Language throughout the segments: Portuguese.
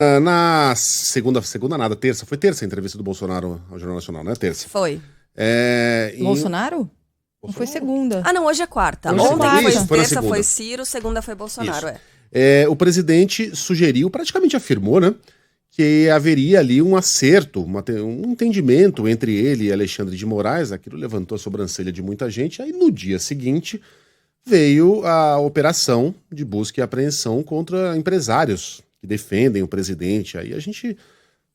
Na segunda nada, terça. Foi terça a entrevista do Bolsonaro ao Jornal Nacional, né? Terça. Foi. Bolsonaro? Não foi segunda. Ah, não, hoje é quarta. Hoje é Ontem quarta. foi Isso, foi na terça, segunda. foi Ciro, segunda foi Bolsonaro, Isso. O presidente sugeriu, praticamente afirmou, né? Que haveria ali um acerto, um entendimento entre ele e Alexandre de Moraes. Aquilo levantou a sobrancelha de muita gente. Aí no dia seguinte veio a operação de busca e apreensão contra empresários que defendem o presidente. Aí a gente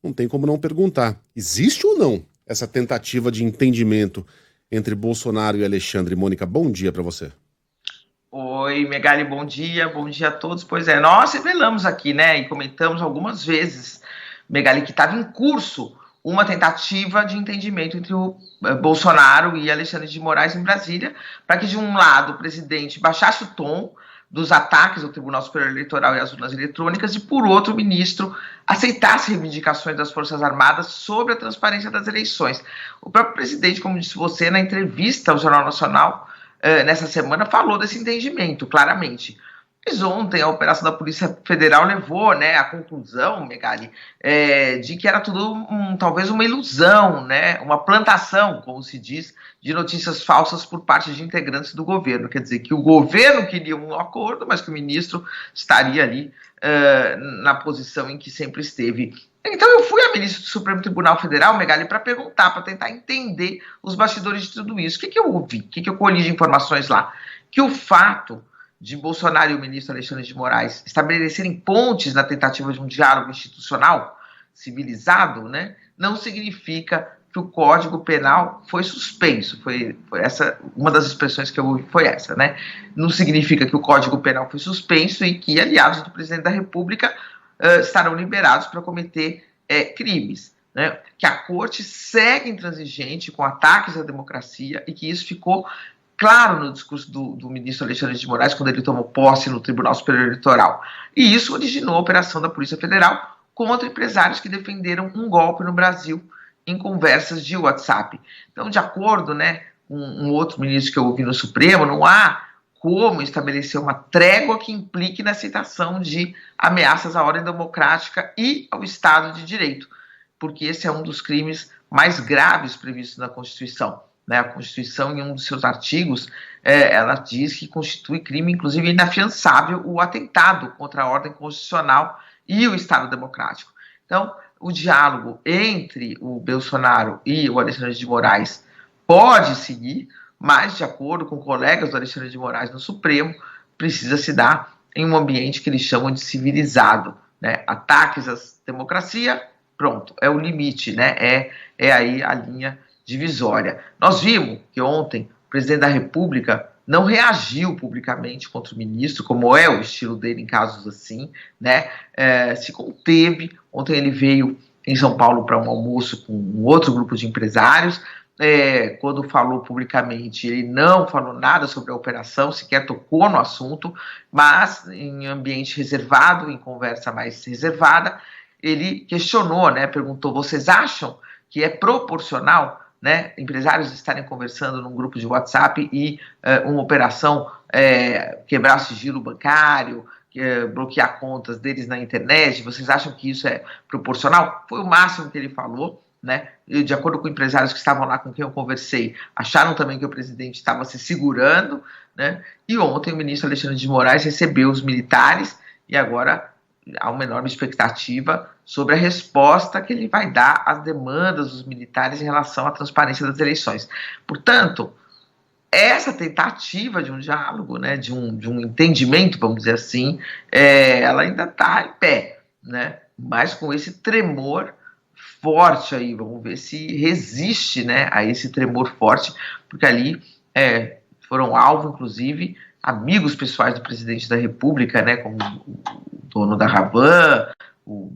não tem como não perguntar: existe ou não essa tentativa de entendimento entre Bolsonaro e Alexandre? Mônica, bom dia para você. Oi, Megali, bom dia a todos. Pois é, nós revelamos aqui, né, e comentamos algumas vezes, Megali, que estava em curso uma tentativa de entendimento entre o Bolsonaro e Alexandre de Moraes em Brasília, para que, de um lado, o presidente baixasse o tom dos ataques ao Tribunal Superior Eleitoral e às urnas eletrônicas, e, por outro, o ministro aceitasse reivindicações das Forças Armadas sobre a transparência das eleições. O próprio presidente, como disse você, na entrevista ao Jornal Nacional, nessa semana, falou desse entendimento, claramente. Mas ontem a operação da Polícia Federal levou, né, à conclusão, Megali, de que era tudo talvez uma ilusão, né, uma plantação, como se diz, de notícias falsas por parte de integrantes do governo. Quer dizer, que o governo queria um acordo, mas que o ministro estaria ali na posição em que sempre esteve. Então eu fui a ministra do Supremo Tribunal Federal, Megali, para perguntar, para tentar entender os bastidores de tudo isso. O que eu ouvi? O que eu colhi de informações lá? Que o fato de Bolsonaro e o ministro Alexandre de Moraes estabelecerem pontes na tentativa de um diálogo institucional civilizado, né, não significa que o Código Penal foi suspenso. Foi essa, uma das expressões que eu ouvi foi essa, né? Não significa que o Código Penal foi suspenso e que aliados do presidente da República estarão liberados para cometer crimes, né? Que a corte segue intransigente com ataques à democracia e que isso ficou claro no discurso do ministro Alexandre de Moraes quando ele tomou posse no Tribunal Superior Eleitoral. E isso originou a operação da Polícia Federal contra empresários que defenderam um golpe no Brasil em conversas de WhatsApp. Então, de acordo, né, com um outro ministro que eu ouvi no Supremo, não há como estabelecer uma trégua que implique na aceitação de ameaças à ordem democrática e ao Estado de Direito, porque esse é um dos crimes mais graves previstos na Constituição. Né? A Constituição, em um dos seus artigos, ela diz que constitui crime, inclusive inafiançável, o atentado contra a ordem constitucional e o Estado democrático. Então, o diálogo entre o Bolsonaro e o Alexandre de Moraes pode seguir, mas, de acordo com colegas do Alexandre de Moraes no Supremo, precisa se dar em um ambiente que eles chamam de civilizado. Né? Ataques à democracia, pronto, é o limite, né? É aí a linha divisória. Nós vimos que ontem o presidente da República não reagiu publicamente contra o ministro, como é o estilo dele em casos assim, né? Se conteve. Ontem ele veio em São Paulo para um almoço com um outro grupo de empresários. Quando falou publicamente, ele não falou nada sobre a operação, sequer tocou no assunto, mas em ambiente reservado, em conversa mais reservada, ele questionou, né? Perguntou: vocês acham que é proporcional, né, empresários estarem conversando num grupo de WhatsApp e uma operação quebrar o sigilo bancário, bloquear contas deles na internet? Vocês acham que isso é proporcional? Foi o máximo que ele falou, né? E, de acordo com empresários que estavam lá com quem eu conversei, acharam também que o presidente estava se segurando, né? E ontem o ministro Alexandre de Moraes recebeu os militares e agora há uma enorme expectativa sobre a resposta que ele vai dar às demandas dos militares em relação à transparência das eleições. Portanto, essa tentativa de um diálogo, né, de um entendimento, vamos dizer assim, ela ainda está em pé, né, mas com esse tremor forte aí, vamos ver se resiste, né, a esse tremor forte, porque ali foram alvo, inclusive, amigos pessoais do presidente da República, né, como o dono da Ravan, o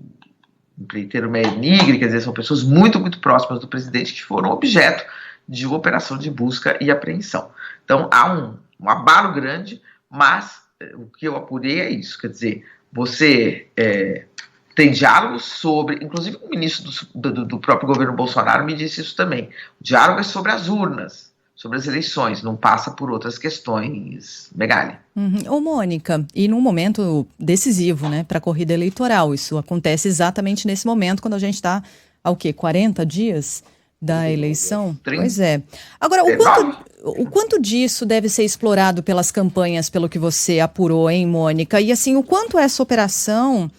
empreiteiro Meir Nigre, quer dizer, são pessoas muito, muito próximas do presidente que foram objeto de uma operação de busca e apreensão. Então, há um abalo grande, mas o que eu apurei é isso, quer dizer, você tem diálogos sobre, inclusive o ministro do próprio governo Bolsonaro me disse isso também, o diálogo é sobre as urnas, sobre as eleições, não passa por outras questões, Megali. Ô, Mônica, e num momento decisivo, né, para a corrida eleitoral, isso acontece exatamente nesse momento, quando a gente está, 40 dias da eleição? 30. Pois é. Agora, o quanto disso deve ser explorado pelas campanhas, pelo que você apurou, hein, Mônica? E assim, o quanto essa operação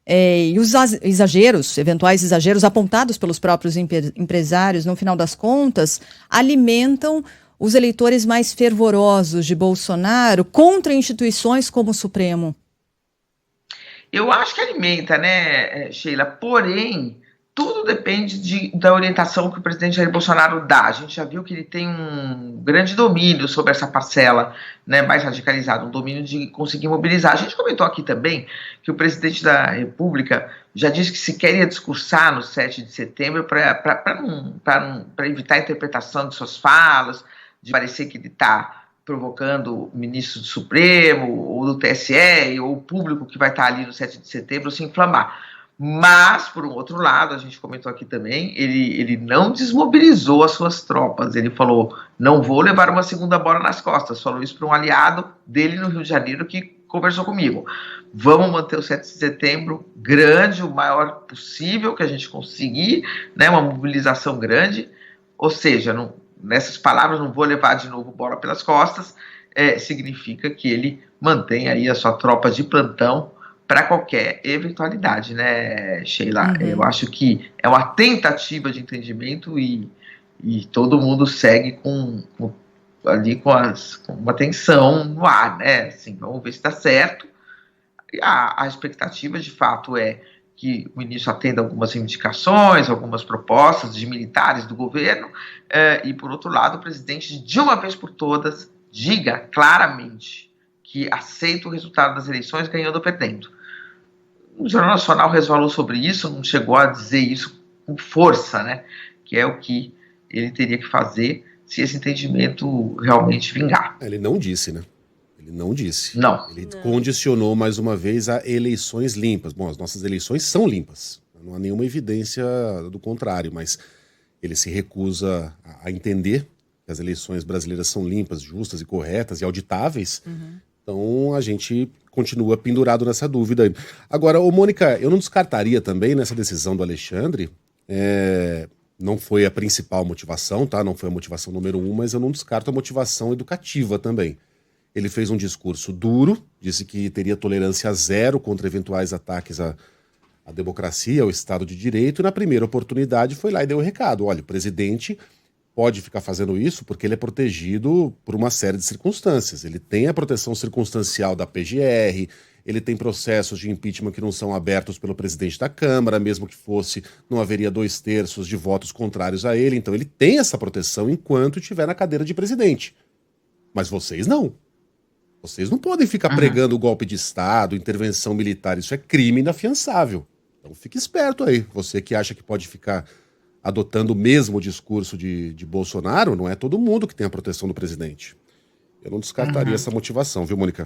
e os exageros, eventuais exageros apontados pelos próprios empresários, no final das contas, alimentam os eleitores mais fervorosos de Bolsonaro contra instituições como o Supremo? Eu acho que alimenta, né, Sheila? Porém, tudo depende da orientação que o presidente Jair Bolsonaro dá. A gente já viu que ele tem um grande domínio sobre essa parcela, né, mais radicalizada, um domínio de conseguir mobilizar. A gente comentou aqui também que o presidente da República já disse que se queria discursar no 7 de setembro para evitar a interpretação de suas falas, de parecer que ele está provocando o ministro do Supremo ou do TSE ou o público que vai estar ali no 7 de setembro se inflamar. Mas, por um outro lado, a gente comentou aqui também, ele não desmobilizou as suas tropas. Ele falou, não vou levar uma segunda bola nas costas. Falou isso para um aliado dele no Rio de Janeiro que conversou comigo. Vamos manter o 7 de setembro grande, o maior possível que a gente conseguir, né, uma mobilização grande. Ou seja, nessas palavras, não vou levar de novo bola pelas costas, significa que ele mantém aí a sua tropa de plantão para qualquer eventualidade, né, Sheila? Eu acho que é uma tentativa de entendimento e todo mundo segue com uma tensão no ar, né? Assim, vamos ver se está certo. A expectativa, de fato, é que o ministro atenda algumas reivindicações, algumas propostas de militares do governo, e, por outro lado, o presidente, de uma vez por todas, diga claramente que aceita o resultado das eleições, ganhando ou perdendo. O Jornal Nacional resvalou sobre isso, não chegou a dizer isso com força, né? Que é o que ele teria que fazer se esse entendimento realmente vingar. Ele não disse, né? Ele não disse. Não. Ele condicionou mais uma vez a eleições limpas. Bom, as nossas eleições são limpas. Não há nenhuma evidência do contrário, mas ele se recusa a entender que as eleições brasileiras são limpas, justas e corretas e auditáveis. Então a gente continua pendurado nessa dúvida aí. Agora, Mônica, eu não descartaria também nessa decisão do Alexandre, não foi a principal motivação, tá? Não foi a motivação número 1, mas eu não descarto a motivação educativa também. Ele fez um discurso duro, disse que teria tolerância zero contra eventuais ataques à democracia, ao Estado de Direito, e na primeira oportunidade foi lá e deu o recado. Olha, o presidente pode ficar fazendo isso porque ele é protegido por uma série de circunstâncias. Ele tem a proteção circunstancial da PGR, ele tem processos de impeachment que não são abertos pelo presidente da Câmara, mesmo que fosse, não haveria 2/3 de votos contrários a ele. Então ele tem essa proteção enquanto estiver na cadeira de presidente. Mas vocês não. Vocês não podem ficar pregando golpe de Estado, intervenção militar. Isso é crime inafiançável. Então fique esperto aí. Você que acha que pode ficar adotando o mesmo discurso de Bolsonaro, não é todo mundo que tem a proteção do presidente. Eu não descartaria essa motivação, viu, Mônica?